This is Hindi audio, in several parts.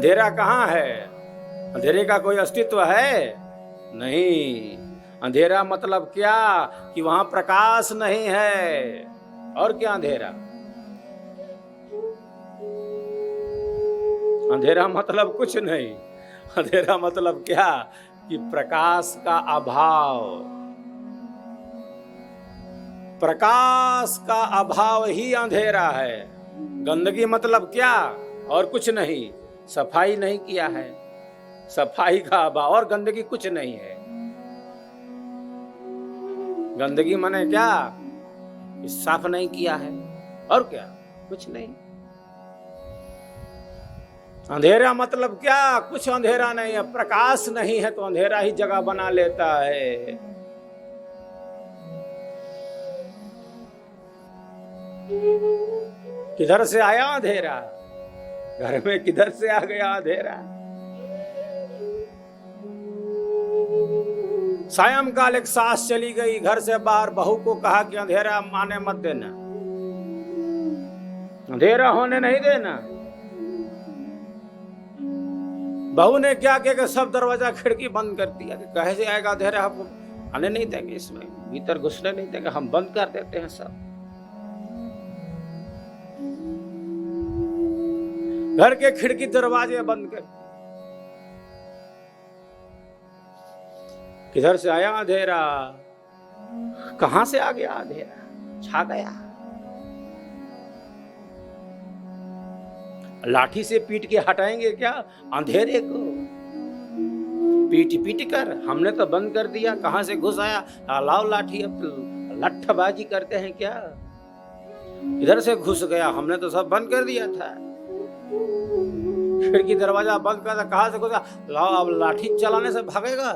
अंधेरा कहाँ है? अंधेरे का कोई अस्तित्व है? नहीं। अंधेरा मतलब क्या? कि वहां प्रकाश नहीं है। और क्या अंधेरा? अंधेरा मतलब कुछ नहीं। अंधेरा मतलब क्या? कि प्रकाश का अभाव। प्रकाश का अभाव ही अंधेरा है। गंदगी मतलब क्या? और कुछ नहीं, सफाई नहीं किया है। सफाई का अभाव और गंदगी कुछ नहीं है। गंदगी माने क्या? साफ नहीं किया है। और क्या? कुछ नहीं। अंधेरा मतलब क्या? कुछ अंधेरा नहीं है। प्रकाश नहीं है तो अंधेरा ही जगह बना लेता है। किधर से आया अंधेरा? घर में किधर से आ गया अंधेरा? सायंकाल एक सास चली गई घर से बाहर। बहू को कहा कि अंधेरा आने मत देना, अंधेरा होने नहीं देना। बहू ने क्या किया कि सब दरवाजा खिड़की बंद कर दिया कि कहे से आएगा अंधेरा, हमको आने नहीं देंगे, इसमें भीतर घुसने नहीं देंगे, हम बंद कर देते हैं सब। घर के खिड़की दरवाजे बंद कर। किधर से आया अंधेरा? कहां से आ गया अंधेरा? छा गया। लाठी से पीट के हटाएंगे क्या अंधेरे को? पीट पीट कर हमने तो बंद कर दिया। कहां से घुस आया? लाओ लाठी, अब लट्ठबाजी करते हैं क्या? इधर से घुस गया, हमने तो सब बंद कर दिया था। खिड़की दरवाजा बंद कर, कहां से घुसा? लाओ, अब लाठी चलाने से भागेगा?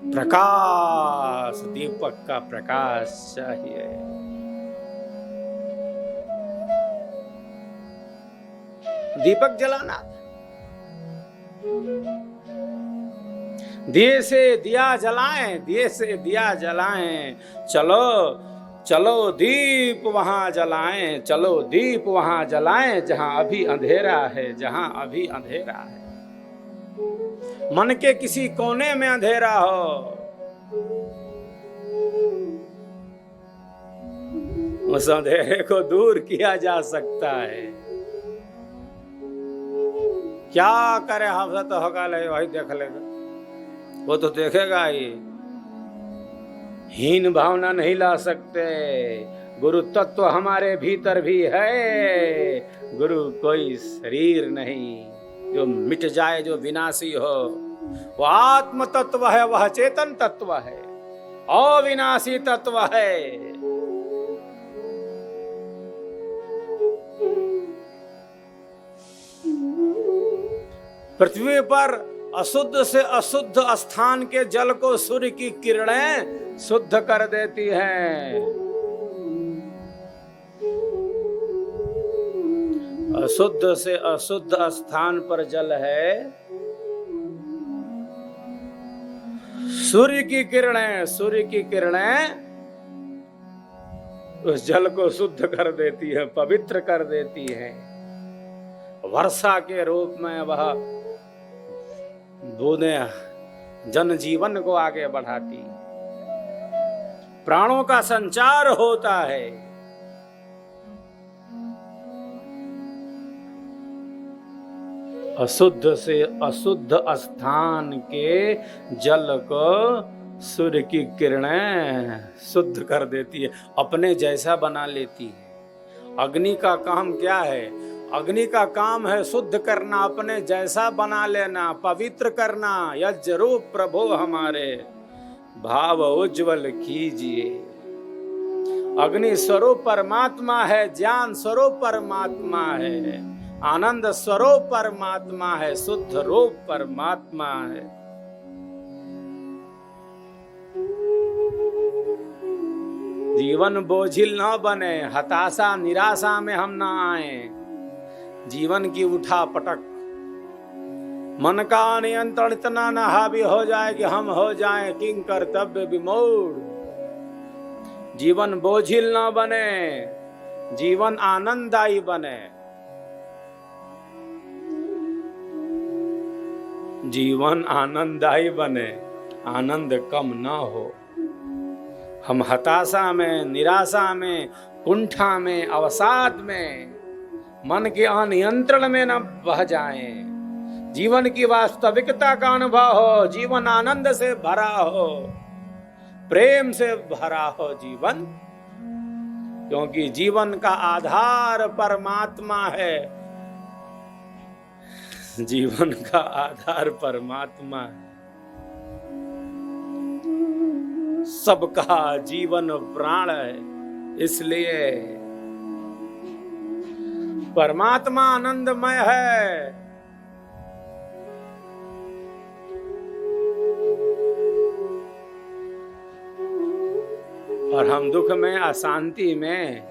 प्रकाश, दीपक का प्रकाश चाहिए। दीपक जलाना, दिए से दिया जलाएं, दिए से दिया जलाएं। चलो चलो दीप वहां जलाएं, चलो दीप वहां जलाएं जहां अभी अंधेरा है, जहां अभी अंधेरा है। मन के किसी कोने में अंधेरा हो, उस अंधेरे को दूर किया जा सकता है। क्या करे हमसे तो होगा, ले वही देख लेगा, वो तो देखेगा ही। हीन भावना नहीं ला सकते। गुरु तत्व हमारे भीतर भी है। गुरु कोई शरीर नहीं जो मिट जाए, जो विनाशी हो। वह आत्म तत्व है, वह चेतन तत्व है, अविनाशी तत्व है। पृथ्वी पर अशुद्ध से अशुद्ध स्थान के जल को सूर्य की किरणें शुद्ध कर देती हैं। अशुद्ध से अशुद्ध स्थान पर जल है, सूर्य की किरणें, सूर्य की किरणें उस जल को शुद्ध कर देती है, पवित्र कर देती है। वर्षा के रूप में वह बूंदें जनजीवन को आगे बढ़ाती, प्राणों का संचार होता है। अशुद्ध से अशुद्ध स्थान के जल को सूर्य की किरणें शुद्ध कर देती है, अपने जैसा बना लेती है। अग्नि का काम क्या है? अग्नि का काम है शुद्ध करना, अपने जैसा बना लेना, पवित्र करना। यज्ञ रूप प्रभु हमारे भाव उज्जवल कीजिए। अग्नि स्वरूप परमात्मा है, ज्ञान स्वरूप परमात्मा है, आनंद स्वरूप परमात्मा है, शुद्ध रूप परमात्मा है। जीवन बोझिल न बने, हताशा निराशा में हम ना आए। जीवन की उठा पटक, मन का नियंत्रण इतना न हावी हो जाए कि हम हो जाएं किंग कर्तव्य विमूढ़। जीवन बोझिल ना बने, जीवन आनंददायी बने। जीवन आनंददायी बने, आनंद कम ना हो। हम हताशा में, निराशा में, कुंठा में, अवसाद में, मन के अनियंत्रण में न बह जाएं। जीवन की वास्तविकता का अनुभव हो, जीवन आनंद से भरा हो, प्रेम से भरा हो जीवन, क्योंकि जीवन का आधार परमात्मा है। जीवन का आधार परमात्मा है। सबका जीवन प्राण है, इसलिए परमात्मा आनंदमय है। और हम दुख में, अशांति में,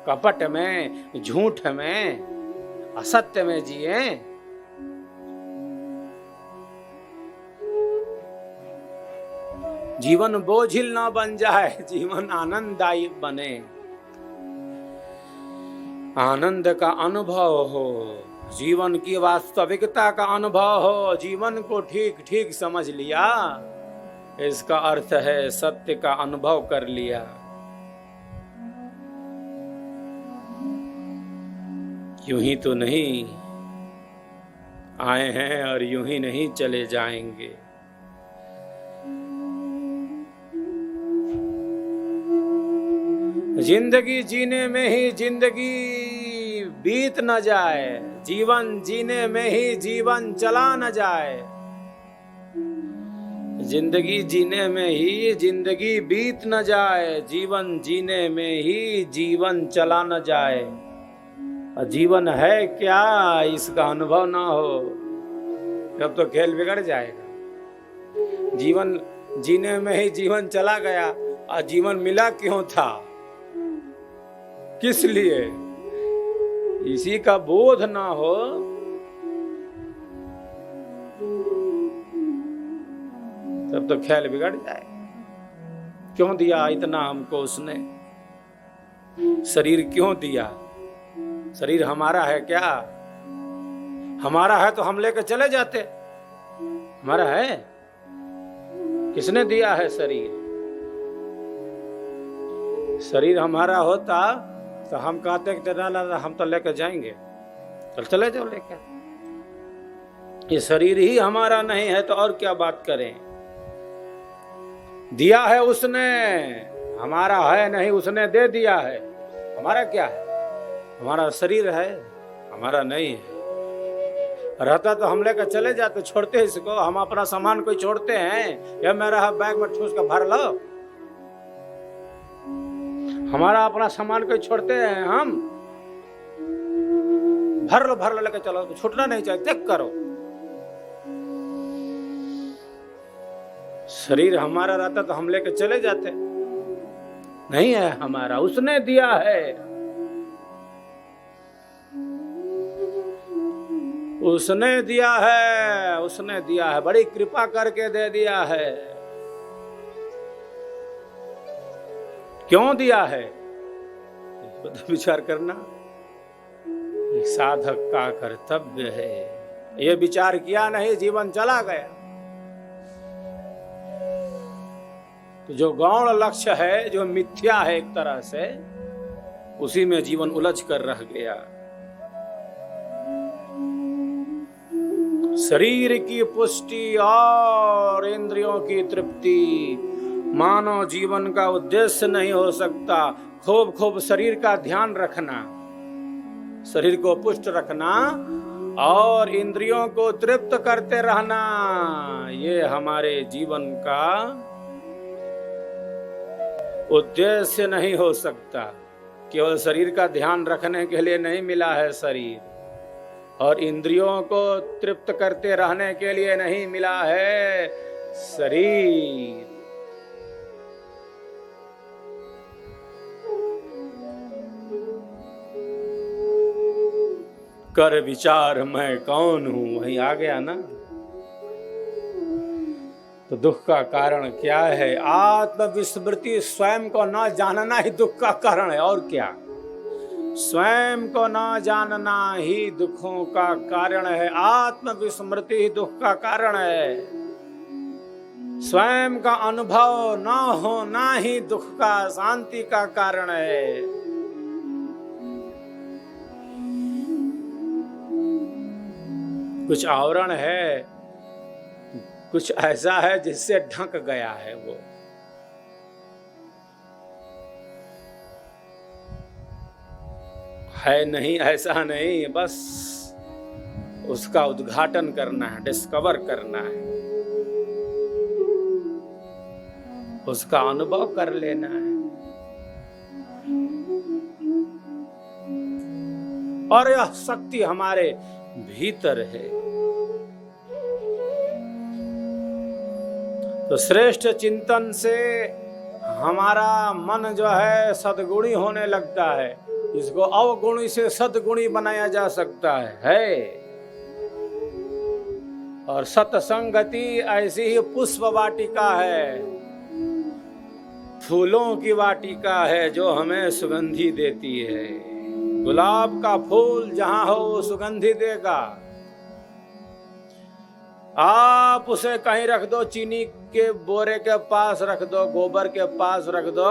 कपट में, झूठ में, असत्य में जिए। जीवन बोझिल ना बन जाए, जीवन आनंददायी बने, आनंद का अनुभव हो, जीवन की वास्तविकता का अनुभव हो। जीवन को ठीक ठीक समझ लिया, इसका अर्थ है सत्य का अनुभव कर लिया। यूं ही तो नहीं आए हैं और यूं ही नहीं चले जाएंगे। जिंदगी जीने में ही जिंदगी बीत न जाए, जीवन जीने में ही जीवन चला न जाए। जिंदगी जीने में ही जिंदगी बीत न जाए, जीवन जीने में ही जीवन चला न जाए। और जीवन है क्या, इसका अनुभव ना हो तब तो खेल बिगड़ जाएगा। जीवन जीने में ही जीवन चला गया, और जीवन मिला क्यों था, किस लिए, इसी का बोध ना हो तब तो ख्याल बिगड़ जाए। क्यों दिया इतना हमको उसने, शरीर क्यों दिया? शरीर हमारा है क्या? हमारा है तो हम लेकर चले जाते। हमारा है, किसने दिया है शरीर? शरीर हमारा होता तो हम कहते कि हम तो लेकर जाएंगे, तो चले जाओ लेकर। ये शरीर ही हमारा नहीं है तो और क्या बात करें। दिया है उसने, हमारा है नहीं, उसने दे दिया है। हमारा क्या है? हमारा शरीर है, हमारा नहीं है। रहता तो हम लेकर चले जाते, छोड़ते इसको। हम अपना सामान कोई छोड़ते हैं? या मेरा बैग में ठूस कर भर लो। हमारा अपना सामान कोई छोड़ते हैं हम? भर लो लेकर चलो, तो छूटना नहीं चाहिए। चेक करो, शरीर हमारा रहता तो हम लेकर चले जाते। नहीं है हमारा, उसने दिया है। उसने दिया है, उसने दिया है, बड़ी कृपा करके दे दिया है। क्यों दिया है, इसको तो विचार करना एक साधक का कर्तव्य है। ये विचार किया नहीं, जीवन चला गया। तो जो गौण लक्ष्य है, जो मिथ्या है एक तरह से, उसी में जीवन उलझ कर रह गया। शरीर की पुष्टि और इंद्रियों की तृप्ति मानव जीवन का उद्देश्य नहीं हो सकता। खूब खूब शरीर का ध्यान रखना, शरीर को पुष्ट रखना और इंद्रियों को तृप्त करते रहना, ये हमारे जीवन का उद्देश्य नहीं हो सकता। केवल शरीर का ध्यान रखने के लिए नहीं मिला है शरीर, और इंद्रियों को तृप्त करते रहने के लिए नहीं मिला है शरीर। कर विचार मैं कौन हूं, वही आ गया ना। तो दुख का कारण क्या है? आत्मविस्मृति, स्वयं को न जानना ही दुख का कारण है, और क्या? स्वयं को न जानना ही दुखों का कारण है। आत्मविस्मृति ही दुख का कारण है। स्वयं का अनुभव न होना ही दुख का, शांति का कारण है। कुछ आवरण है, कुछ ऐसा है जिससे ढक गया है वो। है नहीं, ऐसा नहीं, बस उसका उद्घाटन करना है, डिस्कवर करना है, उसका अनुभव कर लेना है। और यह शक्ति हमारे भीतर है। तो श्रेष्ठ चिंतन से हमारा मन जो है सद्गुणी होने लगता है। इसको अवगुणी से सद्गुणी बनाया जा सकता है। और सत्संगति ऐसी ही पुष्प वाटिका है, फूलों की वाटिका है जो हमें सुगंधि देती है। गुलाब का फूल जहां हो वो सुगंधि देगा। आप उसे कहीं रख दो, चीनी के बोरे के पास रख दो, गोबर के पास रख दो,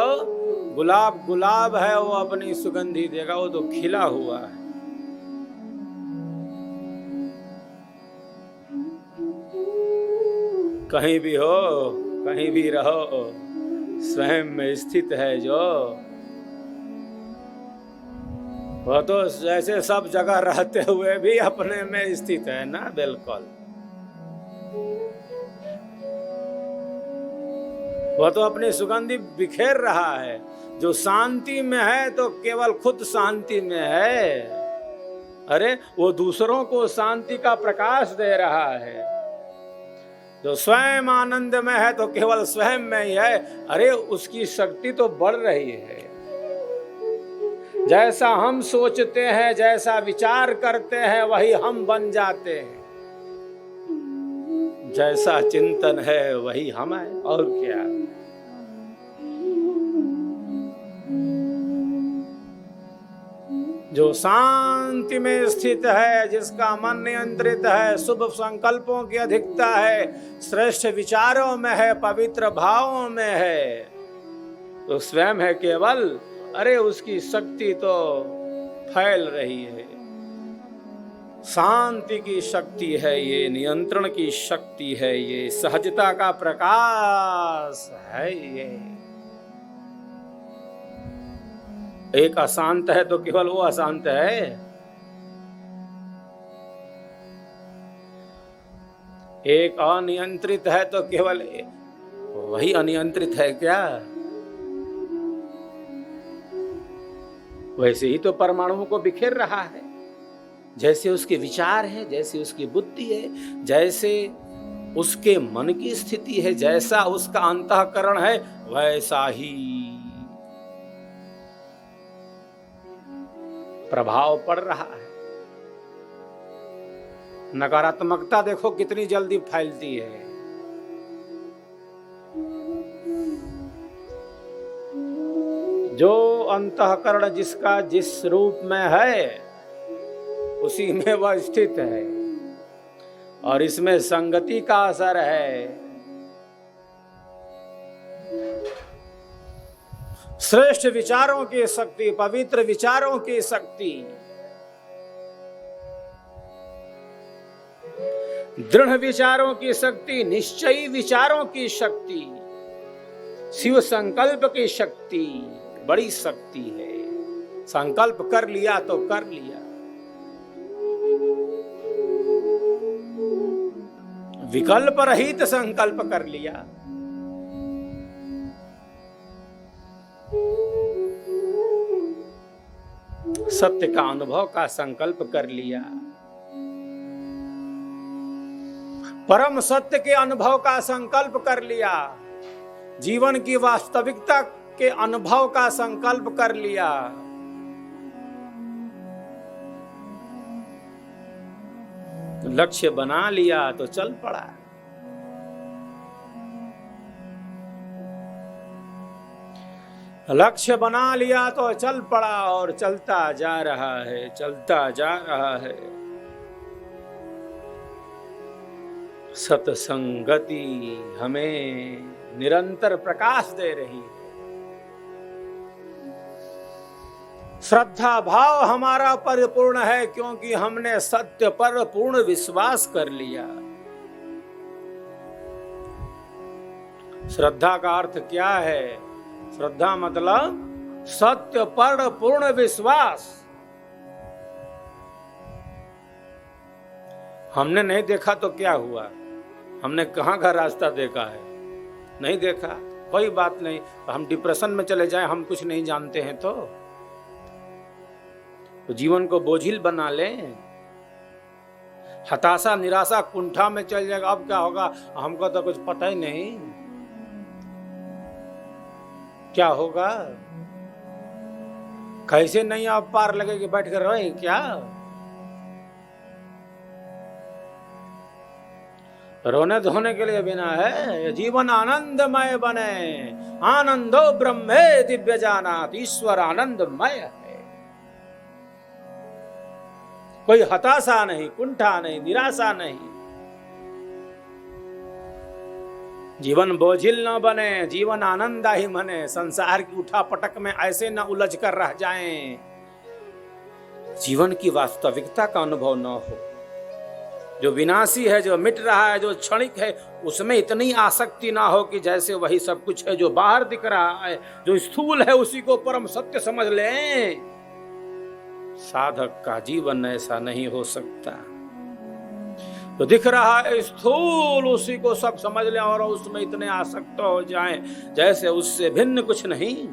गुलाब गुलाब है, वो अपनी सुगंधि देगा। वो तो खिला हुआ है। कहीं भी हो, कहीं भी रहो, स्वयं में स्थित है जो, वह तो जैसे सब जगह रहते हुए भी अपने में स्थित है ना। बिल्कुल, वह तो अपनी सुगंधि बिखेर रहा है। जो शांति में है तो केवल खुद शांति में है। अरे वो दूसरों को शांति का प्रकाश दे रहा है। जो स्वयं आनंद में है तो केवल स्वयं में ही है। अरे उसकी शक्ति तो बढ़ रही है। जैसा हम सोचते हैं, जैसा विचार करते हैं, वही हम बन जाते हैं। जैसा चिंतन है वही हम है, और क्या। जो शांति में स्थित है, जिसका मन नियंत्रित है, शुभ संकल्पों की अधिकता है, श्रेष्ठ विचारों में है, पवित्र भावों में है, तो स्वयं है केवल। अरे उसकी शक्ति तो फैल रही है। शांति की शक्ति है ये, नियंत्रण की शक्ति है ये, सहजता का प्रकाश है ये। एक अशांत है तो केवल वो अशांत है। एक अनियंत्रित है तो केवल वही अनियंत्रित है क्या? वैसे ही तो परमाणुओं को बिखेर रहा है। जैसे उसके विचार है, जैसे उसकी बुद्धि है, जैसे उसके मन की स्थिति है, जैसा उसका अंतःकरण है, वैसा ही प्रभाव पड़ रहा है। नकारात्मकता देखो कितनी जल्दी फैलती है। जो अंतःकरण जिसका जिस रूप में है उसी में वह स्थित है, और इसमें संगति का असर है। श्रेष्ठ विचारों की शक्ति, पवित्र विचारों की शक्ति, दृढ़ विचारों की शक्ति, निश्चयी विचारों की शक्ति, शिव संकल्प की शक्ति बड़ी शक्ति है। संकल्प कर लिया तो कर लिया। विकल्प रहित संकल्प कर लिया। सत्य का अनुभव का संकल्प कर लिया। परम सत्य के अनुभव का संकल्प कर लिया। जीवन की वास्तविकता के अनुभव का संकल्प कर लिया। लक्ष्य बना लिया तो चल पड़ा। लक्ष्य बना लिया तो चल पड़ा और चलता जा रहा है, चलता जा रहा है। सत्संगति हमें निरंतर प्रकाश दे रही है। श्रद्धा भाव हमारा परिपूर्ण है क्योंकि हमने सत्य पर पूर्ण विश्वास कर लिया। श्रद्धा का अर्थ क्या है? श्रद्धा मतलब सत्य पर पूर्ण विश्वास। हमने नहीं देखा तो क्या हुआ? हमने कहां का रास्ता देखा है? नहीं देखा, कोई बात नहीं। हम डिप्रेशन में चले जाएं, हम कुछ नहीं जानते हैं तो जीवन को बोझिल बना लें, हताशा निराशा कुंठा में चल जाएगा। अब क्या होगा? हमको तो कुछ पता ही नहीं क्या होगा, कैसे नहीं आप पार लगे कि बैठ कर रहे क्या? रोने धोने के लिए बिना है, जीवन आनंदमय बने। आनंदो ब्रह्मे दिव्य जानात, ईश्वर आनंदमय है। कोई हताशा नहीं, कुंठा नहीं, निराशा नहीं। जीवन बोझिल न बने, जीवन आनंददायी बने। संसार की उठा पटक में ऐसे न उलझ कर रह जाएं, जीवन की वास्तविकता का अनुभव न हो। जो विनाशी है, जो मिट रहा है, जो क्षणिक है, उसमें इतनी आसक्ति ना हो कि जैसे वही सब कुछ है। जो बाहर दिख रहा है, जो स्थूल है, उसी को परम सत्य समझ लें। साधक का जीवन ऐसा नहीं हो सकता। तो दिख रहा है स्थूल, उसी को सब समझ लें और उसमें इतने आसक्त हो जाएं जैसे उससे भिन्न कुछ नहीं।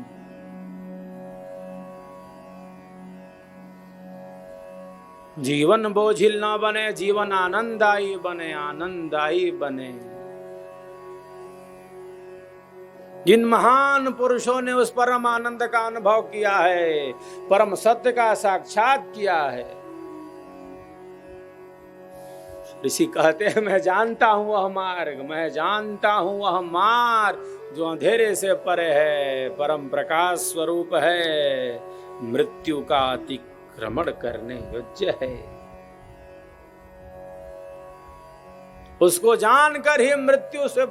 जीवन बोझिल ना बने, जीवन आनंददायी बने, आनंददायी बने। जिन महान पुरुषों ने उस परम आनंद का अनुभव किया है, परम सत्य का साक्षात किया है, ऋषि कहते हैं मैं जानता हूं वह मार्ग, मैं जानता हूं वह मार्ग जो अंधेरे से परे है, परम प्रकाश स्वरूप है, मृत्यु का अतिक्रमण करने योग्य है। उसको जानकर ही मृत्यु से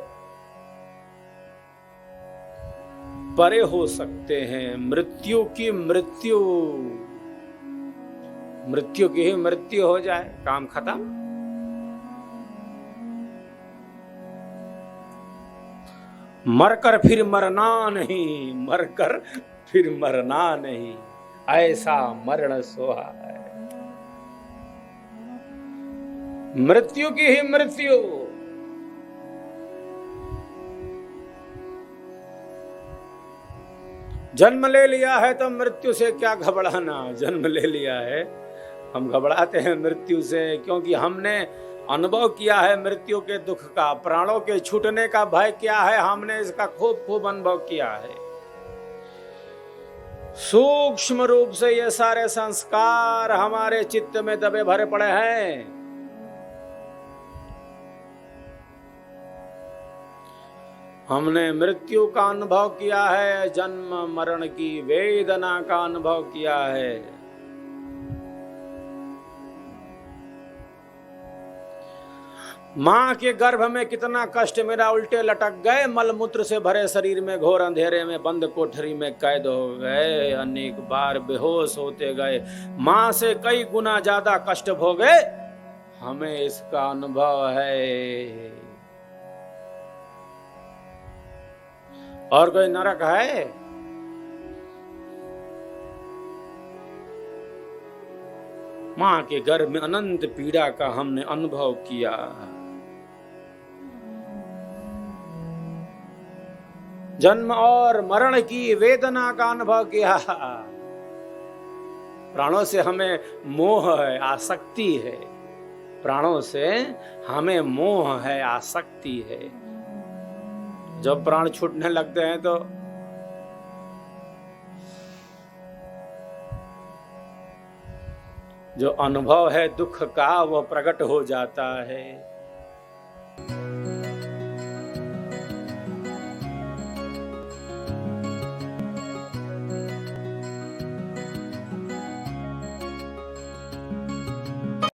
परे हो सकते हैं। मृत्यु की मृत्यु, मृत्यु की ही मृत्यु हो जाए, काम खत्म। मरकर फिर मरना नहीं, मरकर फिर मरना नहीं, ऐसा मरण सोहा है। मृत्यु की ही मृत्यु। जन्म ले लिया है तो मृत्यु से क्या घबराना? जन्म ले लिया है, हम घबराते हैं मृत्यु से क्योंकि हमने अनुभव किया है मृत्यु के दुख का। प्राणों के छूटने का भय क्या है, हमने इसका खूब खूब अनुभव किया है। सूक्ष्म रूप से ये सारे संस्कार हमारे चित्त में दबे भरे पड़े हैं। हमने मृत्यु का अनुभव किया है, जन्म मरण की वेदना का अनुभव किया है। मां के गर्भ में कितना कष्ट मेरा, उल्टे लटक गए, मलमूत्र से भरे शरीर में घोर अंधेरे में बंद कोठरी में कैद हो गए, अनेक बार बेहोश होते गए, मां से कई गुना ज्यादा कष्ट भोगे, हमें इसका अनुभव है। और कोई नरक है? मां के गर्भ में अनंत पीड़ा का हमने अनुभव किया। जन्म और मरण की वेदना का अनुभव किया। प्राणों से हमें मोह है, आसक्ति है। प्राणों से हमें मोह है, आसक्ति है। जब प्राण छूटने लगते हैं तो जो अनुभव है दुख का वो प्रकट हो जाता है।